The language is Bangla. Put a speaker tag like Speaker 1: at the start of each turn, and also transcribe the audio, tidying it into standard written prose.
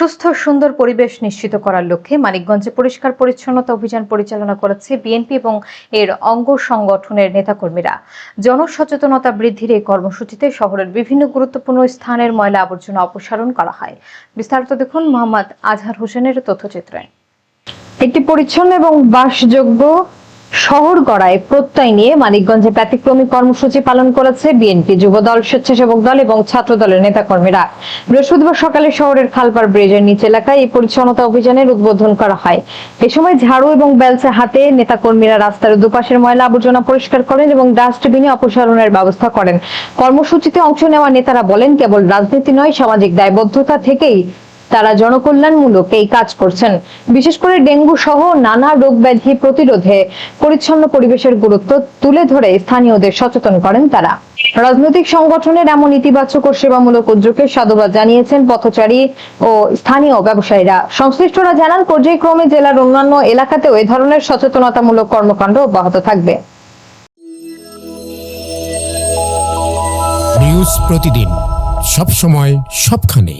Speaker 1: সুস্থ সুন্দর পরিবেশ নিশ্চিত করার লক্ষ্যে মানিকগঞ্জে পরিষ্কার পরিচ্ছন্নতা অভিযান পরিচালনা করেছে বিএনপি এবং এর অঙ্গ সংগঠনের নেতাকর্মীরা। জনসচেতনতা বৃদ্ধির এই কর্মসূচিতে শহরের বিভিন্ন গুরুত্বপূর্ণ স্থানের ময়লা আবর্জনা অপসারণ করা হয়। বিস্তারিত দেখুন মোহাম্মদ আজহার হোসেনের তথ্যচিত্রে। একটি পরিচ্ছন্ন এবং বাসযোগ্য শহর গড়ায় প্রত্যয় নিয়ে মানিকগঞ্জে ব্যতিক্রমী কর্মসূচি পালন করেছে বিএনপি, যুবদল, স্বেচ্ছাসেবক দল এবং ছাত্র দলের নেতাকর্মীরা। বৃহস্পতিবার সকালে শহরের খালপাড় ব্রিজের নিচ এলাকায় এই পরিচ্ছন্নতা অভিযানের উদ্বোধন করা হয়। এ সময় ঝাড়ু এবং বেলচা হাতে নেতাকর্মীরা রাস্তার দুপাশের ময়লা আবর্জনা পরিষ্কার করেন এবং ডাস্টবিনে অপসারণের ব্যবস্থা করেন। কর্মসূচিতে অংশ নেওয়া নেতারা বলেন, কেবল রাজনীতি নয়, সামাজিক দায়বদ্ধতা থেকেই তারা জনকল্যাণমূলক এই কাজ করছেন। বিশেষ করে ডেঙ্গু সহ নানা রোগ ব্যাধি প্রতিরোধে পরিচ্ছন্ন পরিবেশের গুরুত্ব তুলে ধরে স্থানীয়দের সচেতন করেন তারা। রাজনৈতিক সংগঠনের এমন ইতিবাচক ও সেবামূলক উদ্যোগের সাধুবাদ জানিয়েছেন পথচারী ও স্থানীয় ব্যবসায়ীরা। সংশ্লিষ্টরা জানান, পর্যায়ক্রমে জেলার অন্যান্য এলাকাতেও এ ধরনের সচেতনতামূলক কর্মকাণ্ড অব্যাহত থাকবে।
Speaker 2: নিউজ প্রতিদিন, সব সময়, সবখানে।